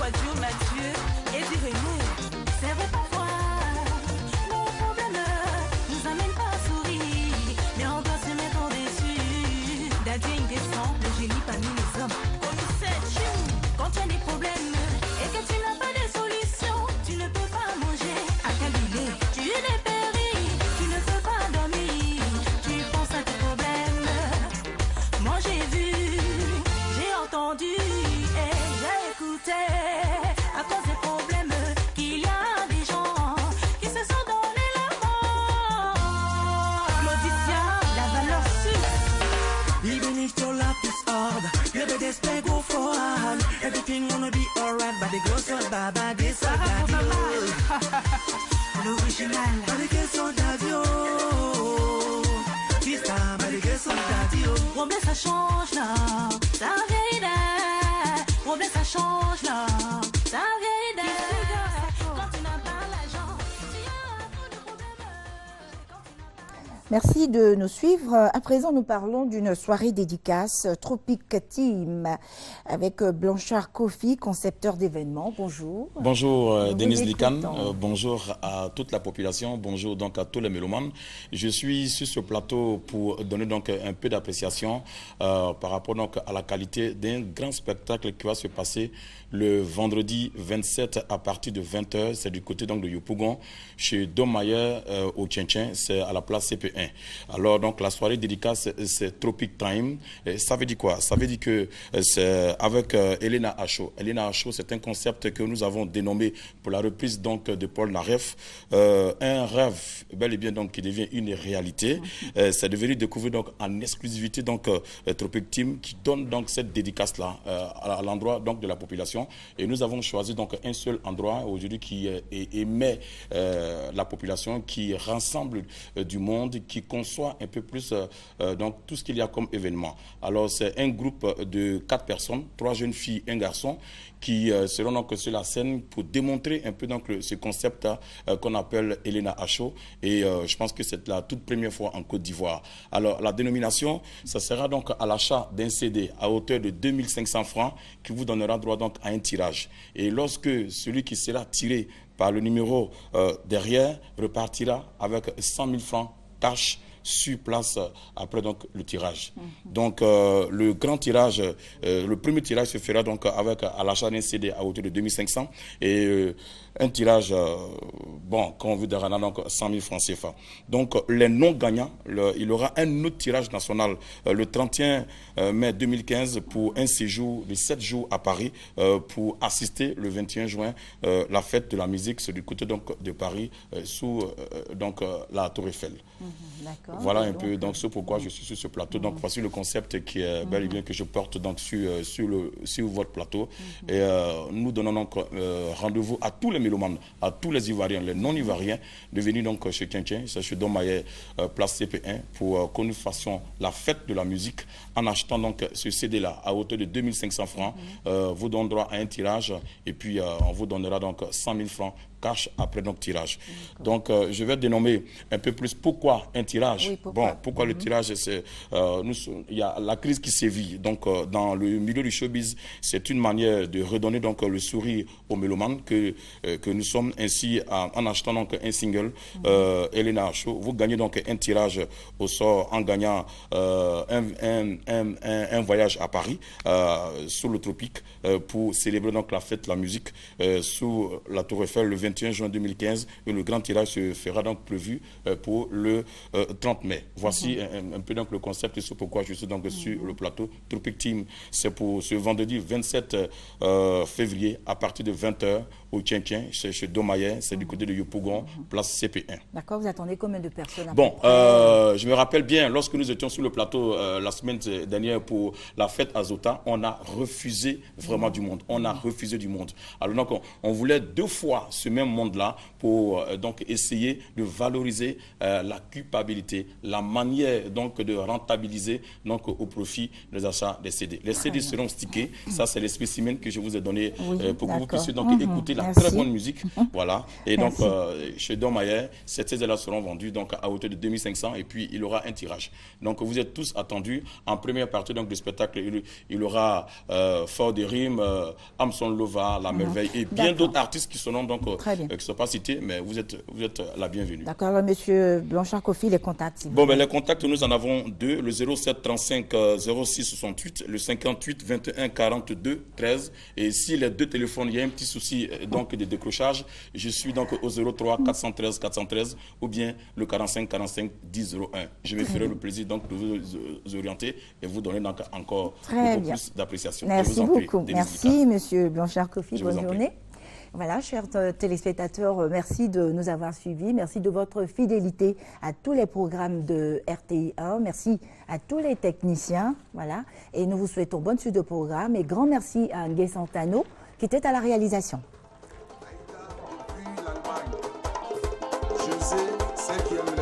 voiture Mathieu et du Renault. C'est vrai parfois, nos problèmes nous amènent pas à sourire, mais on doit se mettre au-dessus. Daddy indécent, le génie parmi les hommes. Commissaire Chou, quand tu as des problèmes et que tu n'as pas de solution, tu ne peux pas manger à Kabilé. Tu es péri, tu ne peux pas dormir, tu penses à tes problèmes. Moi j'ai vu, j'ai entendu et j'ai écouté. À cause des problèmes qu'il y a des gens qui se sont donné la mort. Claudicia, la valeur sûre. Even if your life is hard, you better stay go forward. Everything gonna be alright, but the girls are bad, but they so daddy. L'original. But the girls so daddy, oh. This time, but the girls so daddy, oh. Problème ça change là, ça vieillit d'air. Problème ça change là, ça vieillit d'air. Quand tu n'as pas l'argent, tu as trop de problèmes. Quand tu n'as pas l'argent. Merci de nous suivre. À présent, nous parlons d'une soirée dédicace Tropic Team avec Blanchard Kofi, concepteur d'événements. Bonjour. Bonjour Nous Denise vous Likan, écoutons. bonjour à toute la population, bonjour donc à tous les mélomanes. Je suis sur ce plateau pour donner donc un peu d'appréciation par rapport donc à la qualité d'un grand spectacle qui va se passer le vendredi 27 à partir de 20h. C'est du côté donc de Yopougon, chez Domayer au Tchéntchen, c'est à la place CP1. Alors donc la soirée dédicace, c'est Tropic Time. Et ça veut dire quoi? Ça veut dire que c'est avec Elena Acho. Elena Acho, c'est un concept que nous avons dénommé pour la reprise donc de Paul Naref. Un rêve bel et bien donc qui devient une réalité. C'est devenu découvrir donc en exclusivité donc Tropic Team qui donne donc cette dédicace là à l'endroit donc de la population. Et nous avons choisi donc un seul endroit aujourd'hui qui émet la population, qui rassemble du monde, qui conçoit un peu plus donc tout ce qu'il y a comme événement. Alors c'est un groupe de 4 personnes, 3 jeunes filles, un garçon, qui seront donc sur la scène pour démontrer un peu donc ce concept qu'on appelle Elena Acho. Et je pense que c'est la toute première fois en Côte d'Ivoire. Alors la dénomination, ça sera donc à l'achat d'un CD à hauteur de 2500 francs qui vous donnera droit donc à un tirage. Et lorsque celui qui sera tiré par le numéro derrière repartira avec 100 000 francs cash sur place après donc le tirage. Donc le grand tirage, le premier tirage se fera donc avec à l'achat d'un CD à hauteur de 2500 et un tirage, bon, quand on veut dire, donc 100 000 francs CFA. Donc les non-gagnants, il y aura un autre tirage national le 31 mai 2015 pour un séjour de 7 jours à Paris pour assister le 21 juin la fête de la musique sur du côté donc de Paris sous donc la Tour Eiffel. Voilà un peu donc ce pourquoi je suis sur ce plateau. Donc voici le concept qui est bel et bien que je porte donc sur votre plateau. Et nous donnons donc rendez-vous à tous les mélomanes, à tous les Ivoiriens, les non-Ivoiriens, de venir donc chez Tchéntchen, c'est chez Domayer, place CP1, pour que nous fassions la fête de la musique en achetant donc ce CD-là à hauteur de 2500 francs. Vous donne droit à un tirage et puis on vous donnera donc 100 000 francs cash après donc tirage. Donc je vais dénommer un peu plus pourquoi un tirage. Oui, pourquoi? Bon, pourquoi le tirage, c'est il y a la crise qui sévit. Donc dans le milieu du showbiz, c'est une manière de redonner donc le sourire aux mélomanes que nous sommes ainsi en achetant donc un single Elena Show. Vous gagnez donc un tirage au sort en gagnant un voyage à Paris sous le tropique pour célébrer donc la fête de la musique sous la Tour Eiffel le 21 juin 2015 et le grand tirage se fera donc prévu pour le 30 mai. Voici un peu donc le concept et c'est pourquoi je suis donc sur le plateau. Tropic Team, c'est pour ce vendredi 27 février à partir de 20h au Tchéntchen, chez Domayer, c'est du côté de Yopougon, place CP1. D'accord, vous attendez combien de personnes à Bon, peu près je me rappelle bien, lorsque nous étions sur le plateau la semaine dernière pour la fête Azota, on a refusé vraiment du monde. On a refusé du monde. Alors donc, on voulait 2 fois ce même monde-là pour donc essayer de valoriser la culpabilité, la manière donc de rentabiliser donc au profit des achats des CD. Les CD seront stickés. Ça, c'est les spécimens que je vous ai donnés pour que vous puissiez donc écouter la Merci. très bonne musique. Voilà. Et donc, Merci. chez Dom Mayer, ces CD-là seront vendus donc, à hauteur de 2500 et puis il y aura un tirage. Donc, vous êtes tous attendus. En première partie donc, du spectacle, il y aura Fort des Rimes, Amson Lova, La Merveille et bien d'autres artistes qui seront donc, qui ne sont pas cités, mais vous êtes la bienvenue. D'accord, alors, monsieur Blanchard Kofi, les contacts. Bon, ben, les contacts, nous en avons deux, le 07 35 06 68, le 58 21 42 13. Et si les deux téléphones, il y a un petit souci donc de décrochage, je suis donc au 03 413 413 ou bien le 45 45 10 01. Je me ferai le plaisir donc de vous orienter et vous donner donc encore beaucoup plus d'appréciation. Merci beaucoup. Merci, monsieur Blanchard Kofi. Bonne journée. Voilà, chers téléspectateurs, merci de nous avoir suivis. Merci de votre fidélité à tous les programmes de RTI1. Merci à tous les techniciens. Voilà. Et nous vous souhaitons bonne suite de programme. Et grand merci à Ngué Santano qui était à la réalisation. Je sais, c'est qui aime